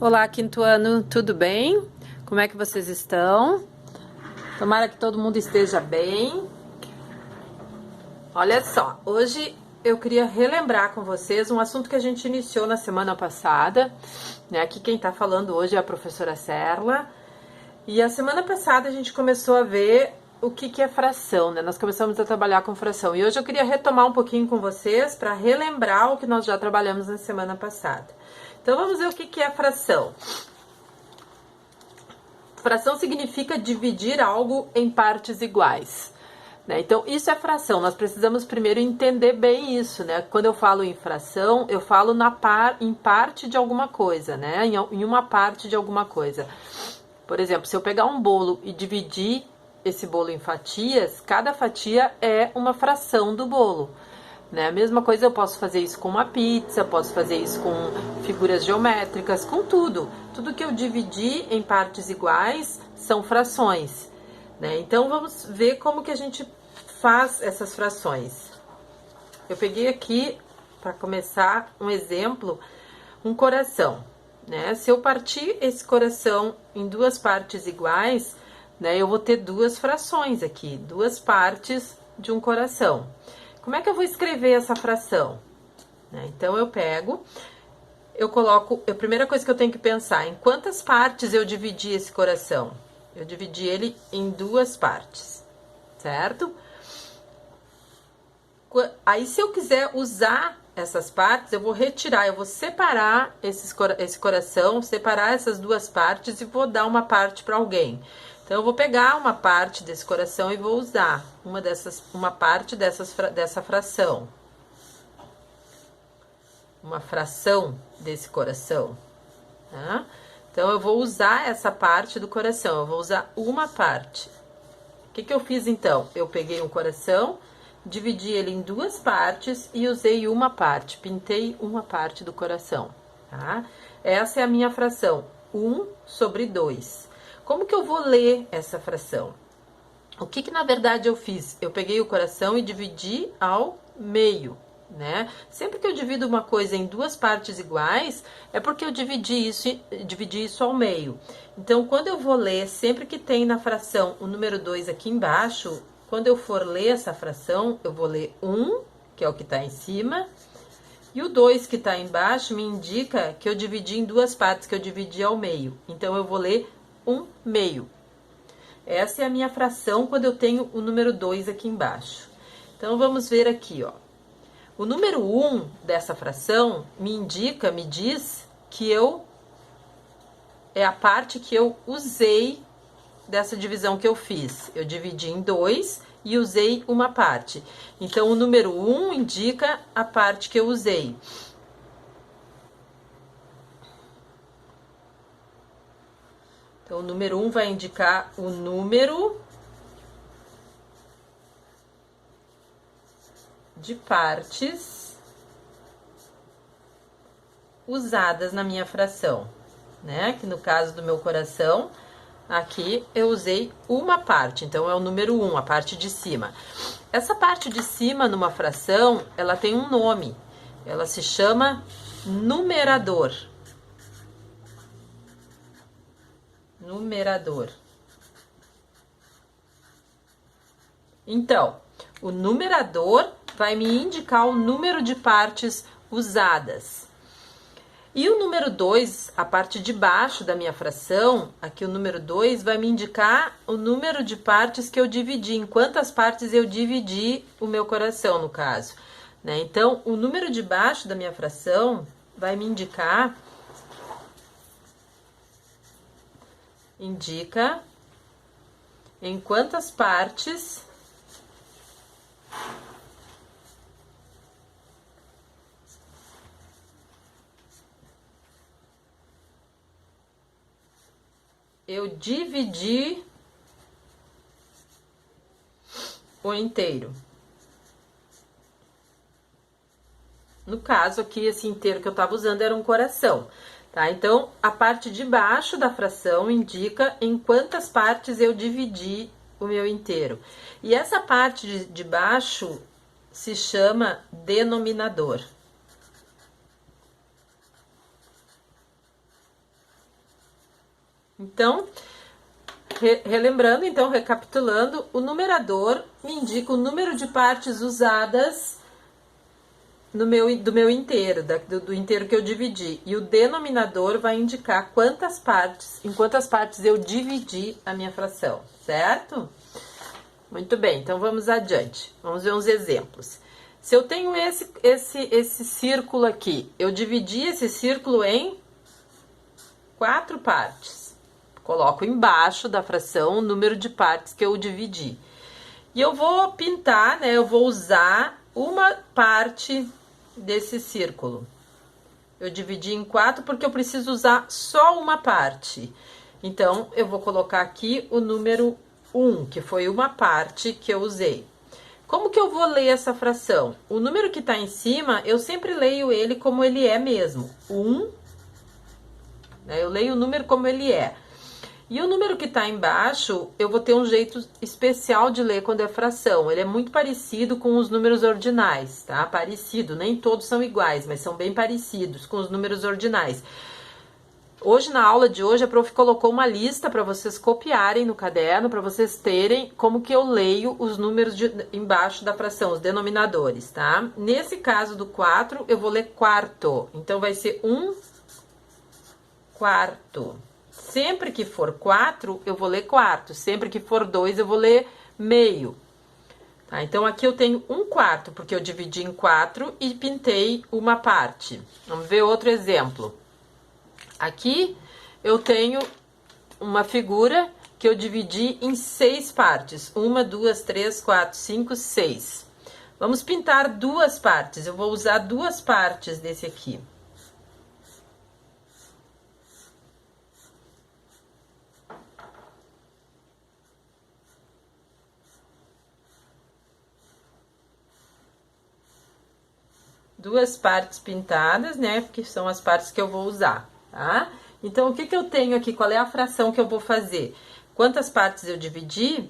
Olá, quinto ano, tudo bem? Como é que vocês estão? Tomara que todo mundo esteja bem. Olha só, hoje eu queria relembrar com vocês um assunto que a gente iniciou na semana passada, né? Aqui quem tá falando hoje é a professora Serla. E a semana passada a gente começou a ver o que é fração, né? Nós começamos a trabalhar com fração. E hoje eu queria retomar um pouquinho com vocês para relembrar o que nós já trabalhamos na semana passada. Então vamos ver o que é fração. Fração significa dividir algo em partes iguais, né? Então, isso é fração. Nós precisamos primeiro entender bem isso, né? Quando eu falo em fração, eu falo em parte de alguma coisa, né? Em uma parte de alguma coisa. Por exemplo, se eu pegar um bolo e dividir esse bolo em fatias, cada fatia é uma fração do bolo, né? A mesma coisa eu posso fazer isso com uma pizza, posso fazer isso com figuras geométricas, com tudo. Tudo que eu dividi em partes iguais são frações, né? Então vamos ver como que a gente faz essas frações. Eu peguei aqui, para começar, um exemplo, um coração, né? Se eu partir esse coração em duas partes iguais, né, eu vou ter duas frações aqui, duas partes de um coração. Como é que eu vou escrever essa fração? Então, eu coloco, a primeira coisa que eu tenho que pensar, em quantas partes eu dividi esse coração? Eu dividi ele em duas partes, certo? Aí, se eu quiser usar essas partes, eu vou retirar, eu vou separar esse coração, separar essas duas partes e vou dar uma parte para alguém. Então, eu vou pegar uma parte desse coração e vou usar uma parte dessa fração. Uma fração desse coração, tá? Então, eu vou usar essa parte do coração, eu vou usar uma parte. O que eu fiz, então? Eu peguei um coração, dividi ele em duas partes e usei uma parte, pintei uma parte do coração, tá? Essa é a minha fração, 1/2. Como que eu vou ler essa fração? O que na verdade eu fiz? Eu peguei o coração e dividi ao meio, né? Sempre que eu divido uma coisa em duas partes iguais, é porque eu dividi isso ao meio. Então, quando eu vou ler, sempre que tem na fração o número 2 aqui embaixo, quando eu for ler essa fração, eu vou ler 1, que é o que está em cima, e o 2 que está embaixo me indica que eu dividi em duas partes, que eu dividi ao meio. Então, eu vou ler 1/2. Essa é a minha fração quando eu tenho o número 2 aqui embaixo. Então, vamos ver aqui, ó. O número 1 dessa fração me diz que é a parte que eu usei dessa divisão que eu fiz. Eu dividi em 2 e usei uma parte. Então, o número 1 indica a parte que eu usei. Então, o número 1 vai indicar o número de partes usadas na minha fração, né? Que no caso do meu coração, aqui eu usei uma parte, então é o número 1, a parte de cima. Essa parte de cima numa fração, ela tem um nome, ela se chama numerador. Numerador. Então, o numerador vai me indicar o número de partes usadas. E o número 2, a parte de baixo da minha fração, aqui o número 2, vai me indicar o número de partes que eu dividi, em quantas partes eu dividi o meu coração, no caso, né? Então, o número de baixo da minha fração vai me indica em quantas partes eu dividi o inteiro. No caso aqui, esse inteiro que eu estava usando era um coração, tá? Então, a parte de baixo da fração indica em quantas partes eu dividi o meu inteiro. E essa parte de baixo se chama denominador. Então, relembrando, então, recapitulando, o numerador me indica o número de partes usadas do meu inteiro, do inteiro que eu dividi. E o denominador vai indicar em quantas partes eu dividi a minha fração, certo? Muito bem, então vamos adiante. Vamos ver uns exemplos. Se eu tenho esse círculo aqui, eu dividi esse círculo em 4 partes. Coloco embaixo da fração o número de partes que eu dividi. E eu vou pintar, né? Eu vou usar uma parte desse círculo. Eu dividi em 4 porque eu preciso usar só uma parte. Então, eu vou colocar aqui o número 1, que foi uma parte que eu usei. Como que eu vou ler essa fração? O número que está em cima, eu sempre leio ele como ele é mesmo. 1, né? Eu leio o número como ele é. E o número que está embaixo, eu vou ter um jeito especial de ler quando é fração. Ele é muito parecido com os números ordinais, tá? Parecido, nem todos são iguais, mas são bem parecidos com os números ordinais. Hoje, na aula de hoje, a prof colocou uma lista para vocês copiarem no caderno, para vocês terem como que eu leio os números embaixo da fração, os denominadores, tá? Nesse caso do 4, eu vou ler quarto. Então, vai ser 1 quarto. Sempre que for 4, eu vou ler quarto. Sempre que for 2, eu vou ler meio. Tá? Então, aqui eu tenho 1 quarto, porque eu dividi em 4 e pintei uma parte. Vamos ver outro exemplo. Aqui eu tenho uma figura que eu dividi em 6 partes. 1, 2, 3, 4, 5, 6. Vamos pintar 2 partes. Eu vou usar 2 partes desse aqui. Duas partes pintadas, né? Porque são as partes que eu vou usar, tá? Então, o que que eu tenho aqui? Qual é a fração que eu vou fazer? Quantas partes eu dividi?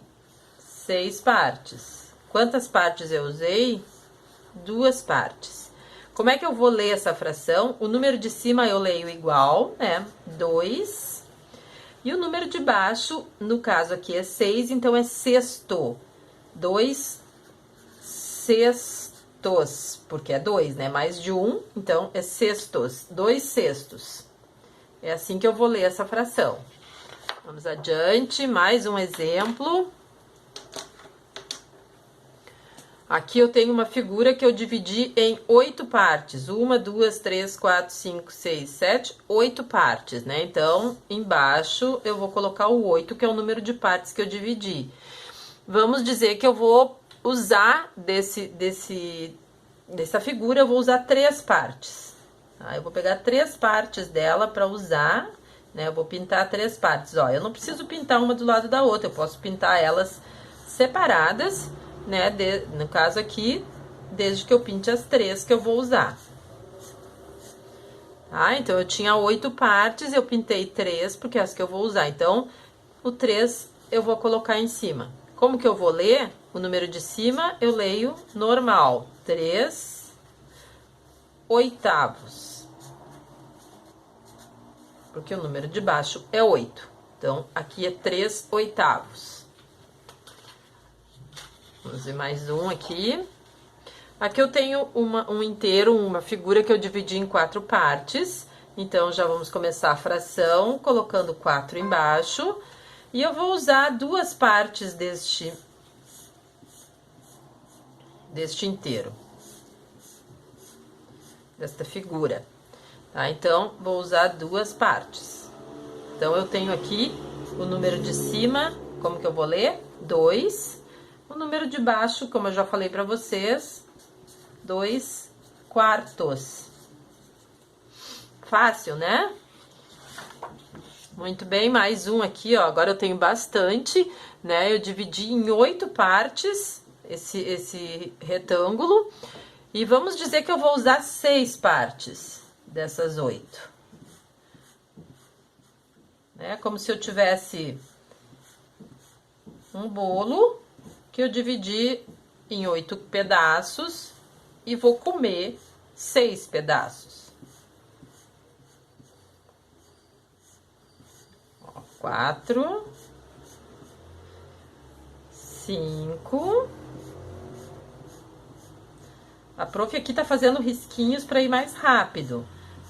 6 partes. Quantas partes eu usei? 2 partes. Como é que eu vou ler essa fração? O número de cima eu leio igual, né? 2. E o número de baixo, no caso aqui é 6, então é sexto. 2 sextos, porque é 2, né? Mais de 1, então é sextos, 2 sextos. É assim que eu vou ler essa fração. Vamos adiante, mais um exemplo. Aqui eu tenho uma figura que eu dividi em 8 partes. 1, 2, 3, 4, 5, 6, 7, 8 partes, né? Então, embaixo eu vou colocar o 8, que é o número de partes que eu dividi. Vamos dizer que eu vou usar dessa figura, eu vou usar 3 partes. Tá? Eu vou pegar 3 partes dela para usar, né? Eu vou pintar 3 partes. Ó, eu não preciso pintar uma do lado da outra, eu posso pintar elas separadas, né? No caso aqui, desde que eu pinte as 3 que eu vou usar. Tá? Então, eu tinha 8 partes, eu pintei 3, porque é as que eu vou usar. Então, o 3 eu vou colocar em cima. Como que eu vou ler? O número de cima eu leio normal, 3 oitavos. Porque o número de baixo é 8. Então, aqui é 3 oitavos. Vamos ver mais um aqui. Aqui eu tenho um inteiro, uma figura que eu dividi em 4 partes. Então, já vamos começar a fração, colocando 4 embaixo. E eu vou usar 2 partes deste inteiro, desta figura, tá? Então, vou usar 2 partes. Então, eu tenho aqui o número de cima, como que eu vou ler? 2. O número de baixo, como eu já falei pra vocês, 2 quartos. Fácil, né? Muito bem, mais um aqui, ó. Agora eu tenho bastante, né? Eu dividi em 8 partes esse retângulo. E vamos dizer que eu vou usar 6 partes dessas 8. É como se eu tivesse um bolo que eu dividi em 8 pedaços e vou comer 6 pedaços. 4, 5. A prof aqui tá fazendo risquinhos para ir mais rápido,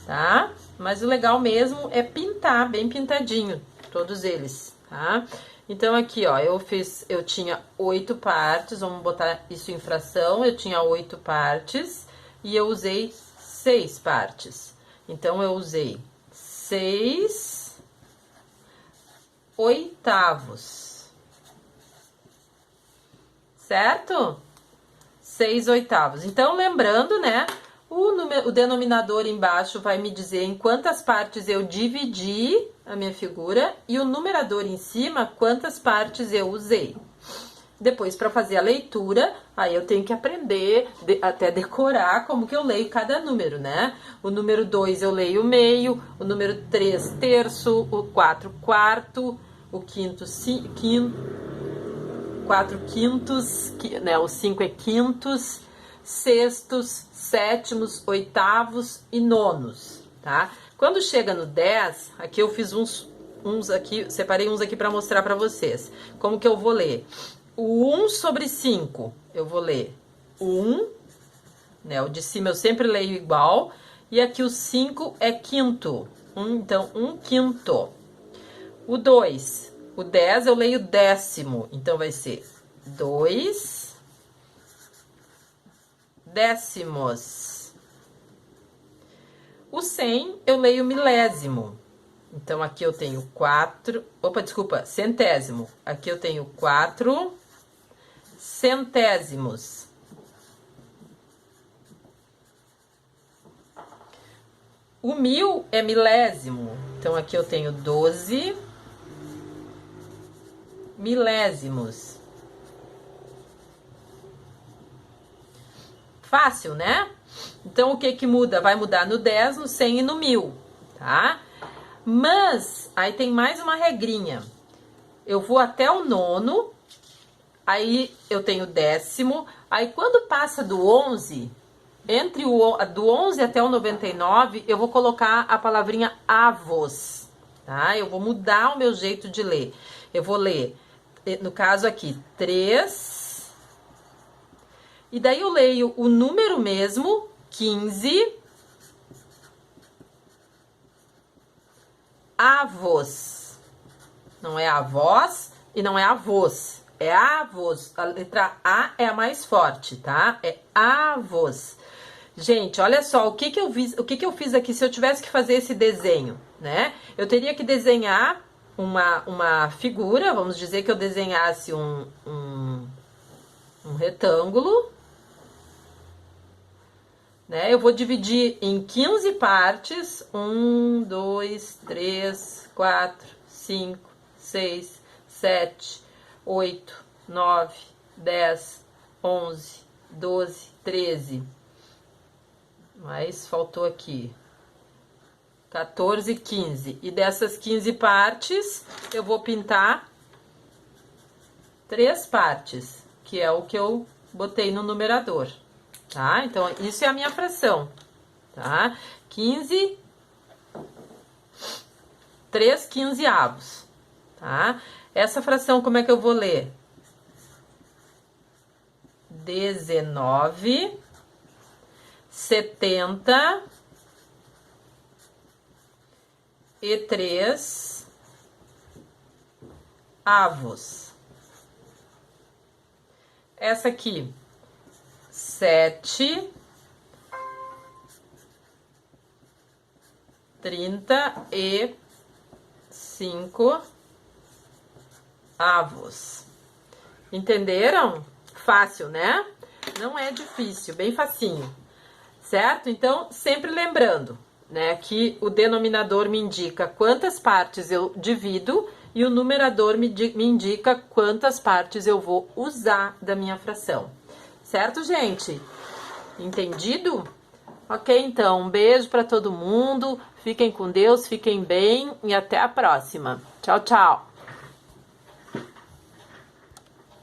tá? Mas o legal mesmo é pintar bem pintadinho, todos eles, tá? Então, aqui, ó, eu tinha 8 partes, vamos botar isso em fração, eu tinha 8 partes e eu usei 6 partes. Então, eu usei 6 oitavos, certo? 6 oitavos. Então, lembrando, né, o denominador embaixo vai me dizer em quantas partes eu dividi a minha figura e o numerador em cima, quantas partes eu usei. Depois, para fazer a leitura, aí eu tenho que aprender, até decorar como que eu leio cada número, né? O número 2 eu leio meio, o número 3 terço, o 4 quarto, o quinto 4 quintos, né? O 5 é quintos, sextos, sétimos, oitavos e nonos, tá? Quando chega no 10, aqui eu fiz uns aqui, separei uns aqui para mostrar para vocês. Como que eu vou ler? O 1 sobre 5, eu vou ler 1, né? O de cima eu sempre leio igual. E aqui o 5 é quinto. Então, 1 quinto. O 2, o 10 eu leio décimo. Então, vai ser 2 décimos. O 100 eu leio milésimo. Então, aqui eu tenho 4... Opa, desculpa, centésimo. Aqui eu tenho 4 centésimos. O 1000 é milésimo. Então, aqui eu tenho 12 milésimos. Fácil, né? Então, o que que muda? Vai mudar no 10, no 100 e no 1000, tá? Mas, aí tem mais uma regrinha. Eu vou até o nono, aí eu tenho décimo, aí quando passa do 11, do 11 até o 99, eu vou colocar a palavrinha avos, tá? Eu vou mudar o meu jeito de ler. Eu vou ler, no caso aqui, 3, e daí eu leio o número mesmo, 15, avos. Não é avós e não é avós. É avós. A letra A é a mais forte, tá? É avós. Gente, olha só, o que que eu fiz aqui se eu tivesse que fazer esse desenho, né? Eu teria que desenhar uma figura, vamos dizer que eu desenhasse um retângulo, né? Eu vou dividir em 15 partes, 1, 2, 3, 4, 5, 6, 7, 8, 9, 10, 11, 12, 13. Mas faltou aqui 14, 15. E dessas 15 partes, eu vou pintar 3 partes, que é o que eu botei no numerador, tá? Então, isso é a minha fração, tá? 15, 3 quinzeavos, tá? Essa fração, como é que eu vou ler? 19, 70 e 3 avos. Essa aqui, 7, 35 avos. Entenderam? Fácil, né? Não é difícil, bem facinho. Certo? Então, sempre lembrando, né, que o denominador me indica quantas partes eu divido e o numerador me indica quantas partes eu vou usar da minha fração. Certo, gente? Entendido? Ok, então, um beijo para todo mundo. Fiquem com Deus, fiquem bem e até a próxima. Tchau, tchau!